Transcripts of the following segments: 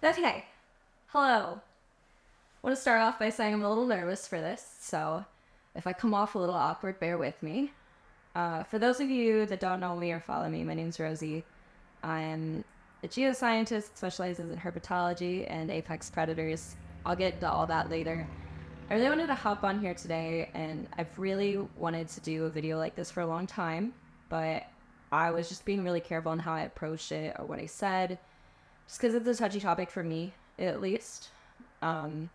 Okay, hello. I want to start off by saying I'm a little nervous for this, so if I come off a little awkward, bear with me. For those of you that don't know me or follow me, my name's Rosie. I'm a geoscientist that specializes in herpetology and apex predators. I'll get into all that later. I really wanted to hop on here today, and I've really wanted to do a video like this for a long time, but I was just being really careful on how I approached it or what I said, just because it's a touchy topic for me, at least. It'll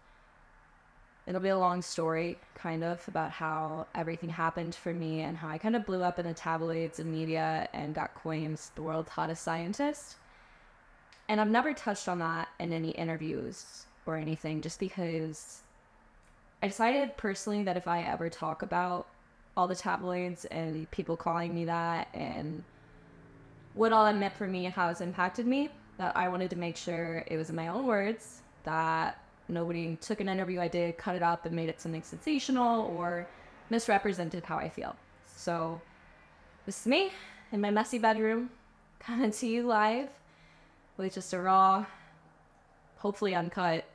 be a long story, kind of, about how everything happened for me and how I kind of blew up in the tabloids and media and got coined the world's hottest scientist. And I've never touched on that in any interviews or anything, just because I decided personally that if I ever talk about all the tabloids and people calling me that and what all that meant for me and how it's impacted me, that I wanted to make sure it was in my own words, that nobody took an interview I did, cut it up, and made it something sensational or misrepresented how I feel. So this is me in my messy bedroom, coming to you live with just a raw, hopefully uncut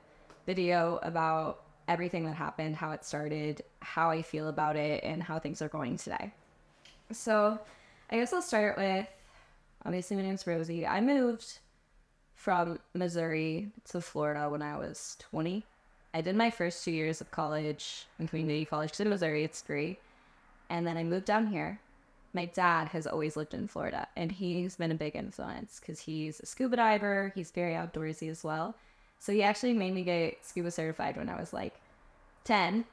video about everything that happened, how it started, how I feel about it, and how things are going today. So I guess I'll start with, obviously my name's Rosie. I moved from Missouri to Florida when I was 20. I did my first 2 years of college in community college, because in Missouri it's free. And then I moved down here. My dad has always lived in Florida, and he's been a big influence because he's a scuba diver. He's very outdoorsy as well. So he actually made me get scuba certified when I was like 10,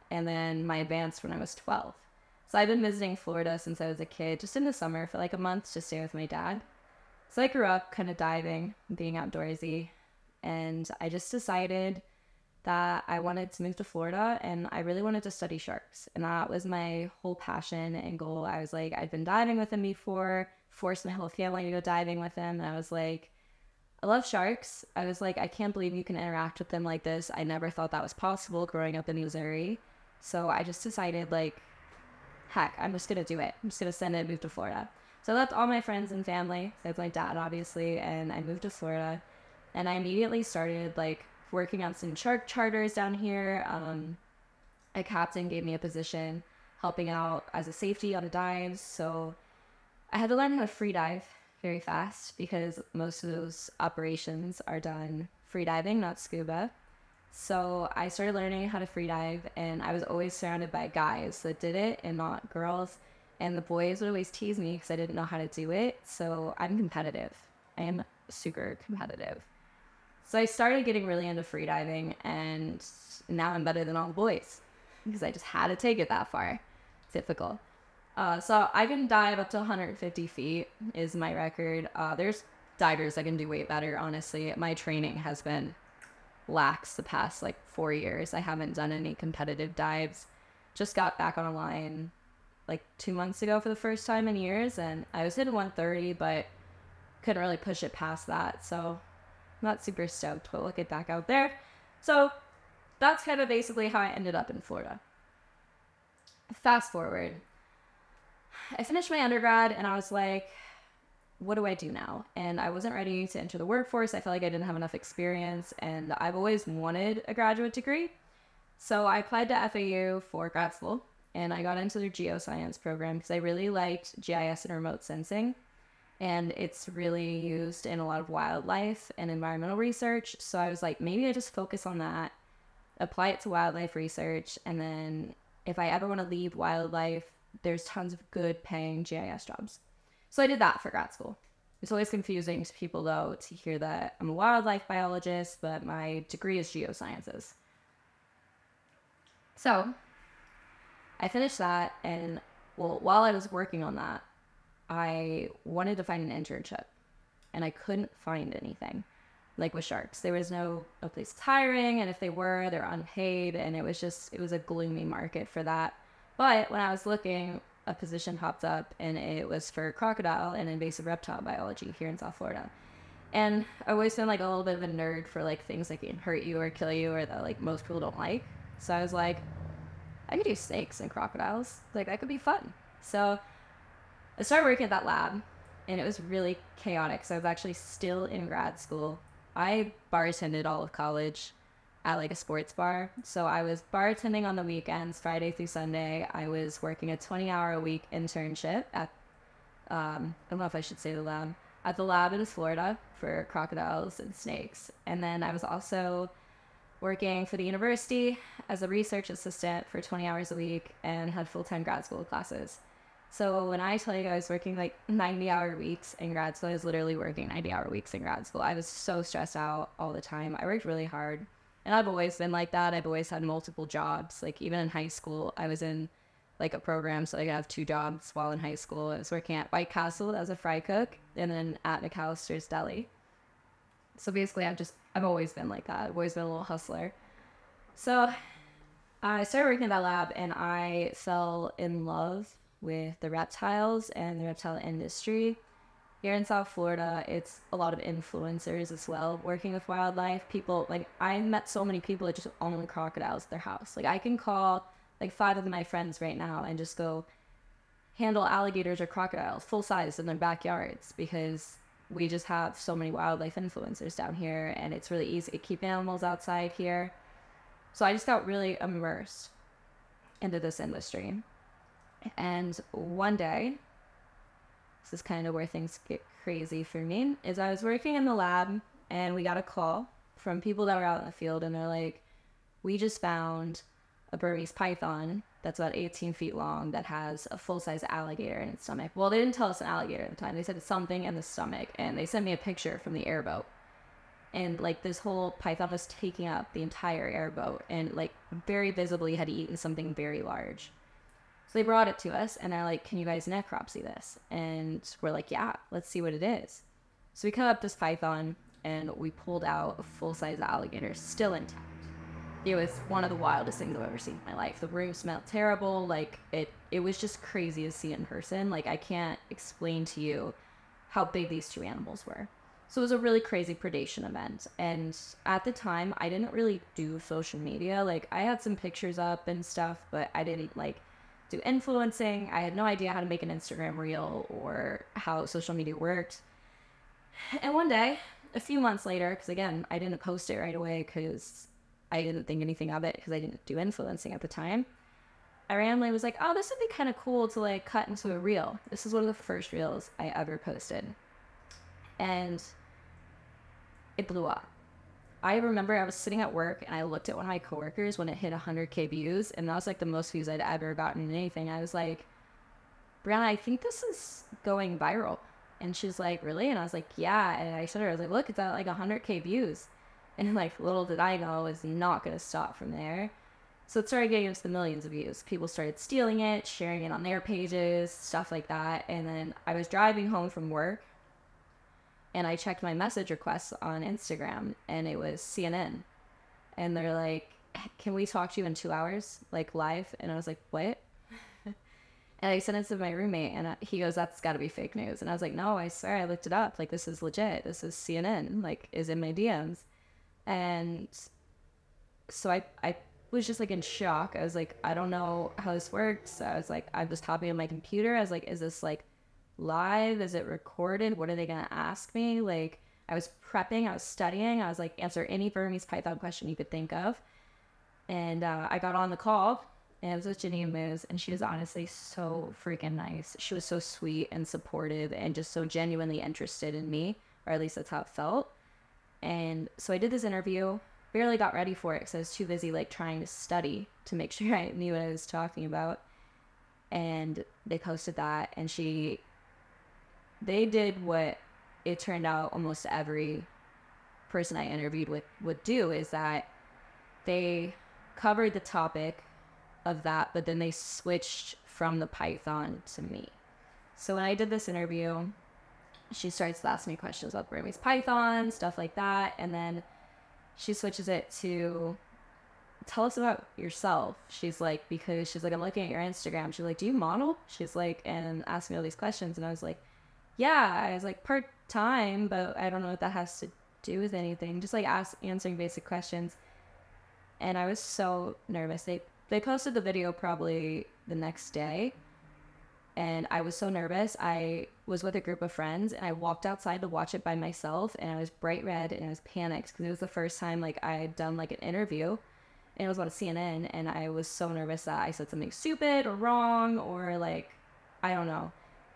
and then my advanced when I was 12. So I've been visiting Florida since I was a kid, just in the summer for like a month to stay with my dad. So I grew up kind of diving, being outdoorsy, and I just decided that I wanted to move to Florida, and I really wanted to study sharks. And that was my whole passion and goal. I was like, I'd been diving with him before, forced my whole family to go diving with him, and I was like, I love sharks. I was like, I can't believe you can interact with them like this. I never thought that was possible growing up in Missouri. So I just decided, like, heck, I'm just going to do it. I'm just going to send it and move to Florida. So I left all my friends and family, that's my dad, obviously, and I moved to Florida. And I immediately started, like, working on some shark charters down here. A captain gave me a position helping out as a safety on the dives. So I had to learn how to free dive very fast, because most of those operations are done free diving, not scuba. So I started learning how to free dive, and I was always surrounded by guys that did it and not girls. And the boys would always tease me because I didn't know how to do it. So I'm competitive. I am super competitive. So I started getting really into free diving, and now I'm better than all the boys because I just had to take it that far. Typical. So I can dive up to 150 feet is my record. There's divers that can do way better, honestly. My training has been lax the past like 4 years. I haven't done any competitive dives. Just got back on a line like 2 months ago for the first time in years, and I was hitting 130, but couldn't really push it past that. So I'm not super stoked, but we'll get back out there. So that's kind of basically how I ended up in Florida. Fast forward. I finished my undergrad, and I was like, what do I do now? And I wasn't ready to enter the workforce. I felt like I didn't have enough experience, and I've always wanted a graduate degree. So I applied to FAU for grad school, and I got into their geoscience program because I really liked GIS and remote sensing, and it's really used in a lot of wildlife and environmental research. So I was like, maybe I just focus on that, apply it to wildlife research, and then if I ever want to leave wildlife, there's tons of good paying GIS jobs. So I did that for grad school. It's always confusing to people, though, to hear that I'm a wildlife biologist, but my degree is geosciences. So I finished that, and well, while I was working on that, I wanted to find an internship, and I couldn't find anything. Like with sharks, there was no place hiring, and if they were, they're unpaid, and it was a gloomy market for that. But when I was looking, a position popped up, and it was for crocodile and invasive reptile biology here in South Florida. And I always been like a little bit of a nerd for like things that can hurt you or kill you or that like most people don't like. So I was like, I could do snakes and crocodiles. Like that could be fun. So I started working at that lab, and it was really chaotic. So I was actually still in grad school I bartended all of college at like a sports bar. So I was bartending on the weekends, Friday through Sunday. I was working a 20-hour-a-week internship at, I don't know if I should say the lab, at the lab in Florida for crocodiles and snakes. And then I was also working for the university as a research assistant for 20 hours a week and had full-time grad school classes. So when I tell you I was working like 90-hour weeks in grad school, I was literally working 90-hour weeks in grad school. I was so stressed out all the time. I worked really hard. And I've always been like that. I've always had multiple jobs. Like even in high school, I was in like a program so I could have 2 jobs while in high school. I was working at White Castle as a fry cook and then at McAllister's Deli. So basically I've always been like that. I've always been a little hustler. So I started working in that lab and I fell in love with the reptiles and the reptile industry. Here in South Florida, it's a lot of influencers as well, working with wildlife. People, like, I met so many people that just own crocodiles at their house. Like, I can call, like, 5 of my friends right now and just go handle alligators or crocodiles, full size, in their backyards, because we just have so many wildlife influencers down here, and it's really easy to keep animals outside here. So I just got really immersed into this industry. And one day, this is kind of where things get crazy for me, is I was working in the lab and we got a call from people that were out in the field and they're like, we just found a Burmese python that's about 18 feet long that has a full-size alligator in its stomach. Well, they didn't tell us an alligator at the time. They said it's something in the stomach, and they sent me a picture from the airboat. And like this whole python was taking up the entire airboat and like very visibly had eaten something very large. So they brought it to us and they're like, can you guys necropsy this? And we're like, yeah, let's see what it is. So we cut up this python and we pulled out a full-size alligator, still intact. It was one of the wildest things I've ever seen in my life. The room smelled terrible. Like it was just crazy to see it in person. Like I can't explain to you how big these 2 animals were. So it was a really crazy predation event. And at the time, I didn't really do social media. Like I had some pictures up and stuff, but I didn't like do influencing. I had no idea how to make an Instagram reel or how social media worked. And one day, a few months later, because again, I didn't post it right away because I didn't think anything of it because I didn't do influencing at the time, I randomly was like, oh, this would be kind of cool to like cut into a reel. This is one of the first reels I ever posted. And it blew up. I remember I was sitting at work and I looked at one of my coworkers when it hit 100K views, and that was like the most views I'd ever gotten in anything. I was like, Brianna, I think this is going viral. And she's like, really? And I was like, yeah. And I showed her, I was like, look, it's at like 100K views. And like, little did I know, it was not going to stop from there. So it started getting into the millions of views. People started stealing it, sharing it on their pages, stuff like that. And then I was driving home from work and I checked my message requests on Instagram and it was CNN. And they're like, can we talk to you in 2 hours, like live? And I was like, what? And I sent it to my roommate and he goes, that's gotta be fake news. And I was like, no, I swear I looked it up. Like, this is legit. This is CNN, like, is in my DMs. And so I was just like in shock. I was like, I don't know how this works. I was like, I was typing on my computer. I was like, is this like live? Is it recorded? What are they gonna ask me? Like, I was prepping, I was studying, I was like, answer any Burmese python question you could think of. And I got on the call and it was with Jenny Moose, and she was honestly so freaking nice. She was so sweet and supportive and just so genuinely interested in me, or at least that's how it felt. And so I did this interview, barely got ready for it because I was too busy like trying to study to make sure I knew what I was talking about. And they posted that, and they did what it turned out almost every person I interviewed with would do, is that they covered the topic of that, but then they switched from the python to me. So when I did this interview, she starts to ask me questions about Burmese python, stuff like that, and then she switches it to, tell us about yourself. She's like, I'm looking at your Instagram. She's like, do you model? She's like, and asked me all these questions, and I was like, yeah. I was like, part-time, but I don't know what that has to do with anything. Just like answering basic questions. And I was so nervous. They posted the video probably the next day, and I was so nervous. I was with a group of friends, and I walked outside to watch it by myself, and I was bright red and I was panicked because it was the first time like I had done like an interview, and it was on CNN, and I was so nervous that I said something stupid or wrong or like, I don't know.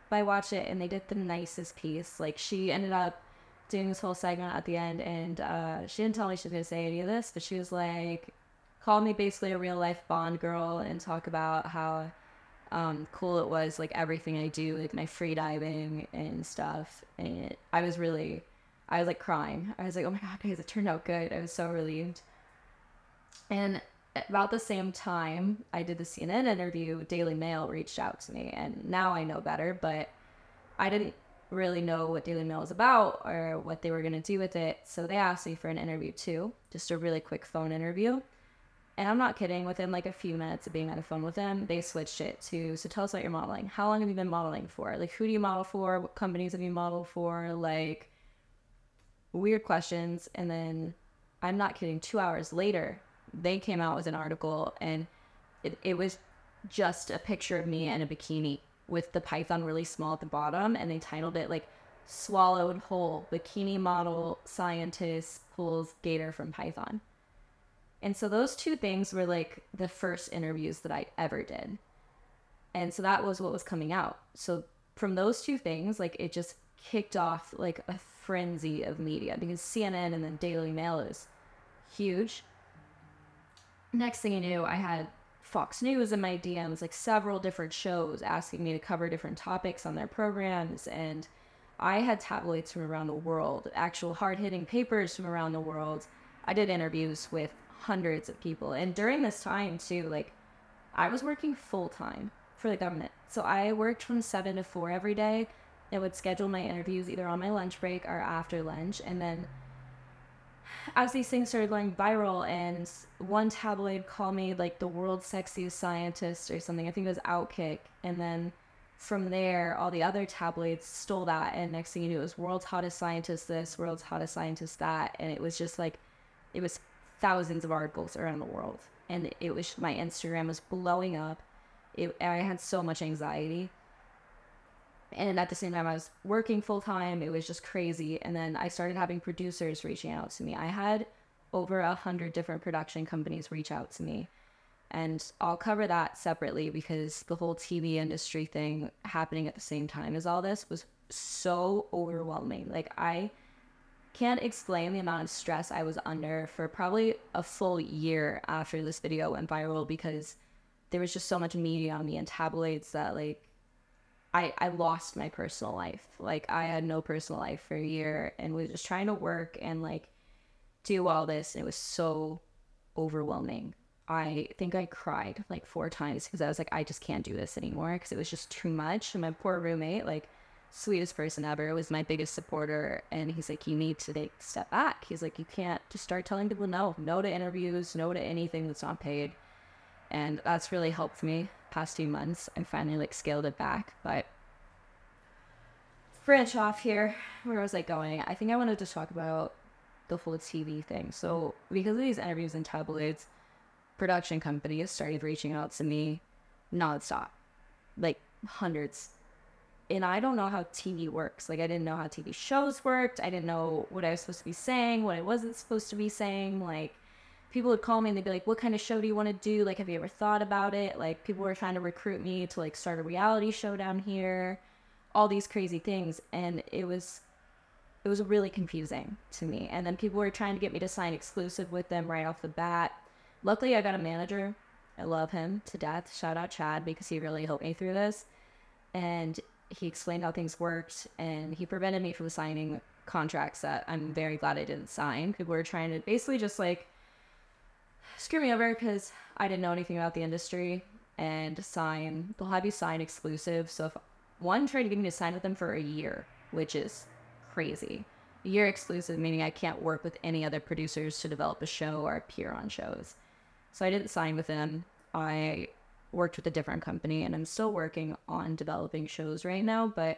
But I watched it, and they did the nicest piece. Like, she ended up doing this whole segment at the end, and she didn't tell me she was going to say any of this, but she was like, called me basically a real life Bond girl and talk about how cool it was, like everything I do, like my free diving and stuff. And I was like crying. I was like, oh my God, guys, it turned out good. I was so relieved. And about the same time I did the CNN interview, Daily Mail reached out to me, and now I know better, but I didn't really know what Daily Mail was about or what they were going to do with it. So they asked me for an interview too, just a really quick phone interview. And I'm not kidding, within like a few minutes of being on the phone with them, they switched it to, so tell us about your modeling. How long have you been modeling for? Like, who do you model for? What companies have you modeled for? Like, weird questions. And then, I'm not kidding, 2 hours later, they came out with an article, and it was just a picture of me in a bikini with the python really small at the bottom, and they titled it like, swallowed whole, bikini model scientist pulls gator from python. And so those two things were like the first interviews that I ever did. And so that was what was coming out. So from those two things, like it just kicked off like a frenzy of media, because CNN and the Daily Mail is huge. Next thing you knew, I had Fox News in my DMs, like several different shows asking me to cover different topics on their programs. And I had tabloids from around the world, actual hard-hitting papers from around the world. I did interviews with hundreds of people. And during this time too, like I was working full-time for the government. So I worked from 7 to 4 every day. I would schedule my interviews either on my lunch break or after lunch. And then as these things started going viral, and one tabloid called me like the world's sexiest scientist or something, I think it was Outkick. And then from there, all the other tabloids stole that. And next thing you knew, it was world's hottest scientist this, world's hottest scientist that. And it was just like, it was thousands of articles around the world, and it was, my Instagram was blowing up. I had so much anxiety, and at the same time I was working full-time. It was just crazy. And then I started having producers reaching out to me. I had over 100 different production companies reach out to me, and I'll cover that separately, because the whole TV industry thing happening at the same time as all this was so overwhelming. Like, I can't explain the amount of stress I was under for probably a full year after this video went viral, because there was just so much media on me and tabloids that like I lost my personal life. Like, I had no personal life for a year and was just trying to work and like do all this, and it was so overwhelming. I think I cried like 4 times because I was like, I just can't do this anymore, because it was just too much. And my poor roommate, like, sweetest person ever, was my biggest supporter, and he's like, you need to take a step back. He's like, you can't just start telling people no to interviews, no to anything that's not paid. And that's really helped me past 2 months. I finally like scaled it back. But branch off here, where was I going? I think I wanted to talk about the whole TV thing. So because of these interviews in tabloids, production companies started reaching out to me nonstop, like hundreds. And I don't know how TV works. Like, I didn't know how TV shows worked. I didn't know what I was supposed to be saying, what I wasn't supposed to be saying. Like, people would call me and they'd be like, what kind of show do you want to do? Like, have you ever thought about it? Like, people were trying to recruit me to like start a reality show down here, all these crazy things. And it was really confusing to me. And then people were trying to get me to sign exclusive with them right off the bat. Luckily, I got a manager. I love him to death. Shout out Chad, because he really helped me through this. And he explained how things worked, and he prevented me from signing contracts that I'm very glad I didn't sign. People were trying to basically just like screw me over because I didn't know anything about the industry, and they'll have you sign exclusive. So if one tried to get me to sign with them for a year, which is crazy. A year exclusive, meaning I can't work with any other producers to develop a show or appear on shows. So I didn't sign with them. I worked with a different company, and I'm still working on developing shows right now, but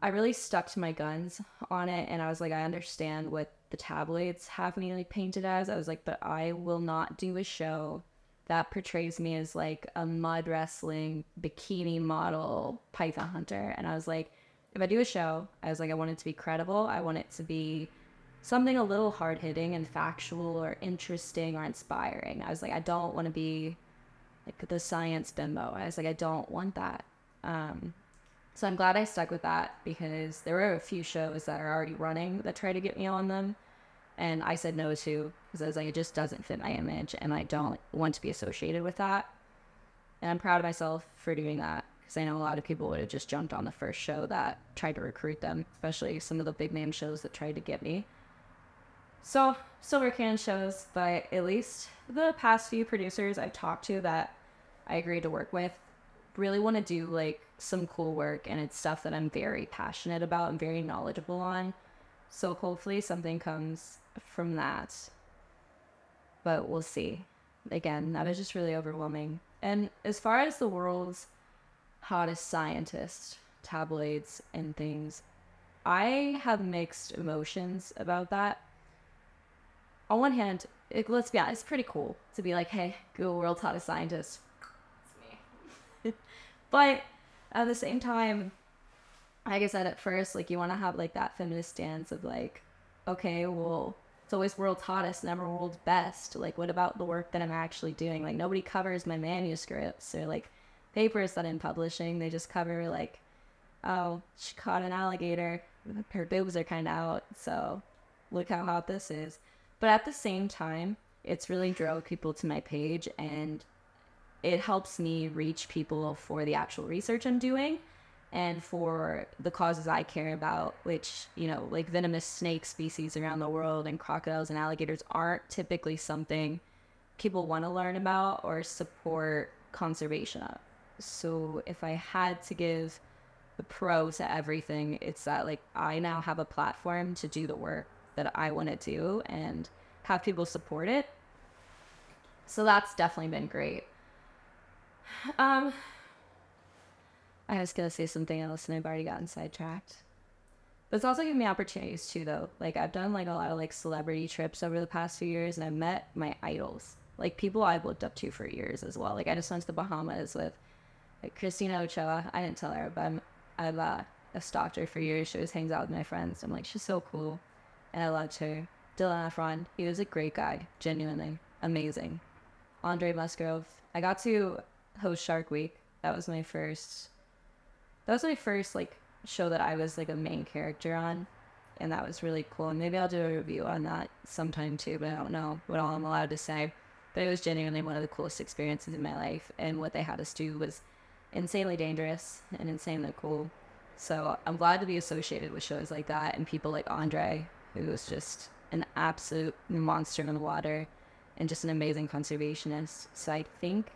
I really stuck to my guns on it. And I was like, I understand what the tabloids have me like painted as. I was like, but I will not do a show that portrays me as like a mud wrestling bikini model python hunter. And I was like, if I do a show, I was like, I want it to be credible. I want it to be something a little hard hitting and factual or interesting or inspiring. I was like, I don't want to be like the science bimbo. I was like, I don't want that. So I'm glad I stuck with that, because there were a few shows that are already running that try to get me on them. And I said no to, because I was like, it just doesn't fit my image and I don't want to be associated with that. And I'm proud of myself for doing that, because I know a lot of people would have just jumped on the first show that tried to recruit them, especially some of the big name shows that tried to get me. So, still working on shows, but at least the past few producers I've talked to that I agreed to work with really want to do like some cool work, and it's stuff that I'm very passionate about and very knowledgeable on. So hopefully something comes from that, but we'll see. Again, that was just really overwhelming. And as far as the world's hottest scientist, tabloids and things, I have mixed emotions about that. On one hand, let's be honest, it's pretty cool to be like, hey, Google world's hottest scientist. It's me. But at the same time, like I said at first, like, you want to have like that feminist stance of like, okay, well, it's always world's hottest, never world's best. Like, what about the work that I'm actually doing? Like, nobody covers my manuscripts or like papers that I'm publishing. They just cover like, oh, she caught an alligator, her boobs are kind of out, so look how hot this is. But at the same time, it's really drove people to my page, and it helps me reach people for the actual research I'm doing and for the causes I care about, which, you know, like venomous snake species around the world and crocodiles and alligators aren't typically something people want to learn about or support conservation of. So if I had to give the pro to everything, it's that like I now have a platform to do the work that I want to do and have people support it. So that's definitely been great. I was gonna say something else and I've already gotten sidetracked. But it's also given me opportunities too, though. Like, I've done like a lot of like celebrity trips over the past few years, and I've met my idols, like people I've looked up to for years as well. Like, I just went to the Bahamas with like Christina Ochoa. I didn't tell her, but I've stalked her for years. She always hangs out with my friends. I'm like, she's so cool, and I loved her. Dylan Efron, he was a great guy, genuinely amazing. Andre Musgrove. I got to host Shark Week. That was my first like show that I was like a main character on, and that was really cool. And maybe I'll do a review on that sometime too, but I don't know what all I'm allowed to say. But it was genuinely one of the coolest experiences in my life, and what they had us do was insanely dangerous and insanely cool. So I'm glad to be associated with shows like that and people like Andre, who was just an absolute monster in the water and just an amazing conservationist. So I think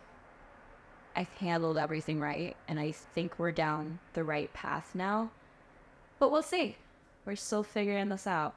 I've handled everything right, and I think we're down the right path now. But we'll see. We're still figuring this out.